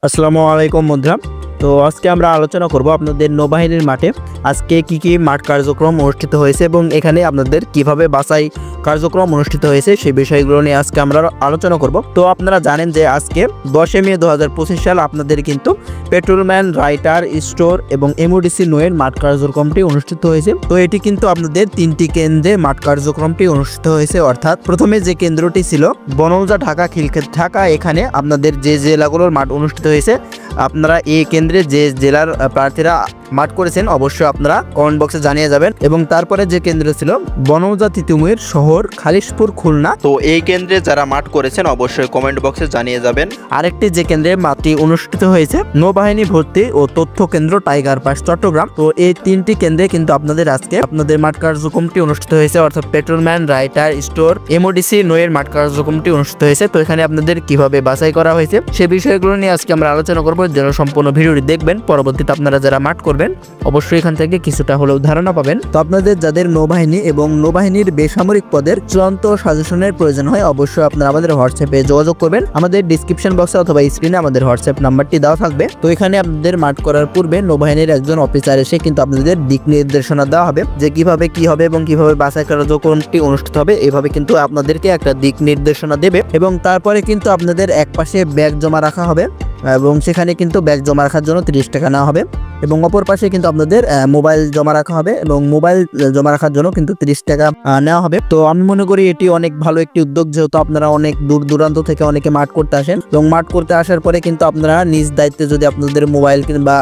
আসসালামু আলাইকুম বন্ধুরা। তো আজকে আমরা আলোচনা করব আপনাদের নৌবাহিনীর মাঠে আজকে কি মাঠ কার্যক্রম অনুষ্ঠিত হয়েছে এবং এখানে আপনাদের কিভাবে বাছাই কার্যক্রম অনুষ্ঠিত হয়েছে সেই বিষয়গুলো নিয়ে আজকে আমরা আলোচনা করব। তো আপনারা জানেন যে আজকে 10 মে 2025 সাল আপনাদের কিন্তু পেট্রোলম্যান, রাইটার, স্টোর এবং এমওডিসি নৌয়ের মাঠ কার্যক্রমটি অনুষ্ঠিত হয়েছে। তো এটি কিন্তু আপনাদের 3টি কেন্দ্রে মাঠ কার্যক্রমটি অনুষ্ঠিত হয়েছে, অর্থাৎ প্রথমে যে কেন্দ্রটি ছিল বনৌজা, ঢাকা, খিলক্ষেত, ঢাকা, এখানে আপনাদের যে জেলাগুলোর মাঠ অনুষ্ঠিত হয়েছে আপনারা এই কেন্দ্রে যে জেলার প্রার্থীরা মাঠ করেছেন অবশ্যই আপনারা কমেন্ট বক্সে জানিয়ে যাবেন। এবং তারপরে যে কেন্দ্র ছিল বনৌজা, তিতুমির শহর, খালিশপুর, খুলনা, তো এই কেন্দ্রে যারা মাঠ করেছেন অবশ্যই কমেন্ট বক্সে জানিয়ে যাবেন। আরেকটি যে কেন্দ্রে মাঠটি অনুষ্ঠিত হয়েছে নৌবাহিনী ভর্তি ও তথ্য কেন্দ্র, টাইগার পাস, চট্টগ্রাম। তো এই 3টি কেন্দ্রে কিন্তু আপনাদের আজকে আপনাদের মাঠ কার্যক্রমটি অনুষ্ঠিত হয়েছে, অর্থাৎ পেট্রোলম্যান, রাইটার, স্টোর, এমওডিসি নৌয়ের মাঠ কার্যক্রমটি অনুষ্ঠিত হয়েছে। তো এখানে আপনাদের কিভাবে বাছাই করা হয়েছে সে বিষয়গুলো নিয়ে আজকে আমরা আলোচনা করবো। যেন সম্পূর্ণ ভিডিওটি দেখবেন, পরবর্তীতে আপনারা যারা মাঠ করবেন অবশ্যই এখান থেকে কিছুটা হলেও ধারণা পাবেন। তো আপনাদের যাদের নৌবাহিনী এবং নৌবাহিনীর বেসামরিক পদের চূড়ান্ত সাজেশনের প্রয়োজন হয় অবশ্যই আপনারা আমাদের হোয়াটসঅ্যাপে যোগাযোগ করবেন। আমাদের ডিসক্রিপশন বক্সে অথবা স্ক্রিনে আমাদের হোয়াটসঅ্যাপ নাম্বারটি দেওয়া থাকবে। তো এখানে আপনাদের মাঠ করার পূর্বে নৌবাহিনীর একজন অফিসার এসে কিন্তু আপনাদের দিক নির্দেশনা দেওয়া হবে যে কিভাবে কি হবে এবং কিভাবে বাছাই কার্যক্রমটি অনুষ্ঠিত হবে। এইভাবে কিন্তু আপনাদেরকে একটা দিক নির্দেশনা দেবে এবং তারপরে কিন্তু আপনাদের একপাশে ব্যাগ জমা রাখা হবে এবং সেখানে কিন্তু ব্যাগ জমা রাখার জন্য 30 টাকা নেওয়া হবে এবং অপর পাশে কিন্তু আপনাদের মোবাইল জমা রাখা হবে এবং মোবাইল জমা রাখার জন্য কিন্তু 30 টাকা নেওয়া হবে। তো আমি মনে করি এটি অনেক ভালো একটি উদ্যোগ, যেহেতু আপনারা অনেক দূর দূরান্ত থেকে অনেকে মাঠ করতে আসেন এবং মাঠ করতে আসার পরে কিন্তু আপনারা নিজ দায়িত্বে যদি আপনাদের মোবাইল কিংবা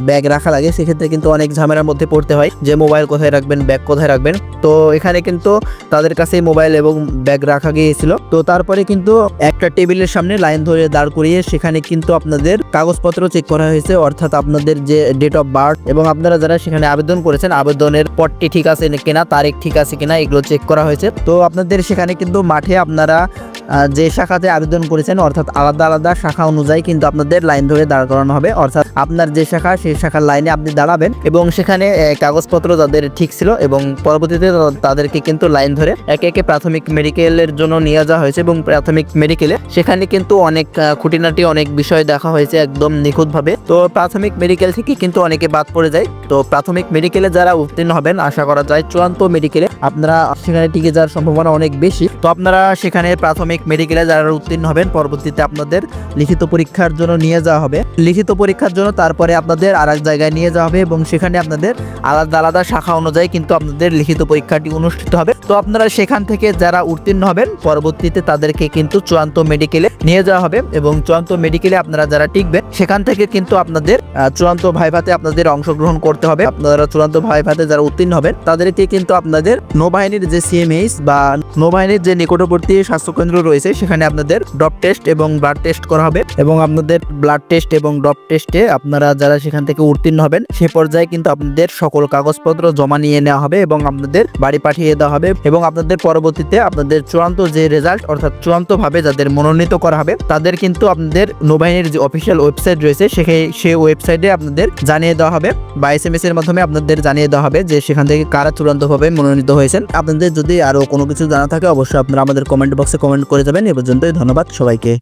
ব্যাগ রাখা লাগে সেক্ষেত্রে কিন্তু অনেক ঝামেলার মধ্যে পড়তে হয় যে মোবাইল কোথায় রাখবেন, ব্যাগ কোথায় রাখবেন। তো এখানে কিন্তু তাদের কাছে মোবাইল এবং ব্যাগ রাখা গিয়েছিল। তো তারপরে কিন্তু একটা টেবিলের সামনে লাইন ধরে দাঁড় করিয়ে সেখানে কিন্তু আপনাদের কাগজপত্র চেক করা হয়েছে, অর্থাৎ আপনাদের যে ডেট অফ বার্থ এবং আপনারা যারা সেখানে আবেদন করেছেন আবেদনের পটটি ঠিক আছে কিনা, তারিখ ঠিক আছে কিনা, এগুলো চেক করা হয়েছে। তো আপনাদের সেখানে কিন্তু মাঠে আপনারা যে শাখাতে আবেদন করেছেন অর্থাৎ আলাদা আলাদা শাখা অনুযায়ী কিন্তু আপনাদের লাইন ধরে দাঁড় করানো হবে, অর্থাৎ আপনার যে শাখা সেই শাখার লাইনে আপনি দাঁড়াবেন এবং সেখানে কাগজপত্র যাদের ঠিক ছিল এবং পরবর্তীতে তাদেরকে কিন্তু লাইন ধরে একে একে প্রাথমিক মেডিকেলের জন্য নিয়ে যাওয়া হয়েছে এবং প্রাথমিক মেডিকেলে সেখানে কিন্তু অনেক খুঁটিনাটি অনেক বিষয় দেখা হয়েছে একদম নিখুঁতভাবে। তো প্রাথমিক মেডিকেল থেকে কিন্তু অনেকে বাদ পড়ে যায়। তো প্রাথমিক মেডিকেলে যারা উত্তীর্ণ হবেন আশা করা যায় চূড়ান্ত মেডিকেলে আপনারা সেখানে টিকে যাওয়ার সম্ভাবনা অনেক বেশি। তো আপনারা সেখানে প্রাথমিক মেডিকেলে যারা উত্তীর্ণ হবেন পরবর্তীতে আপনাদের লিখিত পরীক্ষার জন্য নিয়ে যাওয়া হবে। লিখিত পরীক্ষার জন্য তারপরে আপনাদের আরেক জায়গায় নিয়ে যাওয়া হবে এবং সেখানে আপনাদের আলাদা আলাদা শাখা অনুযায়ী কিন্তু আপনাদের লিখিত পরীক্ষাটি অনুষ্ঠিত হবে। তো আপনারা সেখান থেকে যারা উত্তীর্ণ হবেন পরবর্তীতে তাদেরকে কিন্তু চূড়ান্ত মেডিকেলে নিয়ে যাওয়া হবে এবং চূড়ান্ত মেডিকেলে আপনারা যারা টিকবেন সেখান থেকে কিন্তু আপনাদের চূড়ান্ত ভাইভাতে আপনাদের অংশগ্রহণ করতে হবে। আপনারা চূড়ান্ত ভাইভাতে যারা উত্তীর্ণ হবেন তাদেরকে কিন্তু আপনাদের নৌবাহিনীর যে সিএমএইচ বা নৌবাহিনীর যে নিকটবর্তী স্বাস্থ্যকেন্দ্র রয়েছে সেখানে আপনাদের ড্রপ টেস্ট এবং ব্লাড টেস্ট করা হবে এবং আপনাদের ব্লাড টেস্ট এবং ড্রপ টেস্টে আপনারা যারা সেখান থেকে উত্তীর্ণ হবেন সে পর্যায়ে কিন্তু আপনাদের সকল কাগজপত্র জমা নিয়ে নেওয়া হবে এবং আপনাদের বাড়ি পাঠিয়ে দেওয়া হবে এবং আপনাদের পরবর্তীতে আপনাদের চূড়ান্ত যে রেজাল্ট অর্থাৎ চূড়ান্তভাবে যাদের মনোনীত করা হবে তাদের কিন্তু আপনাদের নৌবাহিনীর যে অফিসিয়াল ওয়েবসাইট রয়েছে সেই ওয়েবসাইটে আপনাদের জানিয়ে দেওয়া হবে বা SMS এর মাধ্যমে আপনাদের জানিয়ে দেওয়া হবে যে সেখান থেকে কারা চূড়ান্তভাবে মনোনীত হয়েছেন। আপনাদের যদি আরো কোনো কিছু জানা থাকে অবশ্যই আপনারা আমাদের কমেন্ট বক্সে কমেন্ট করে যাবেন। এ পর্যন্তই, ধন্যবাদ সবাইকে।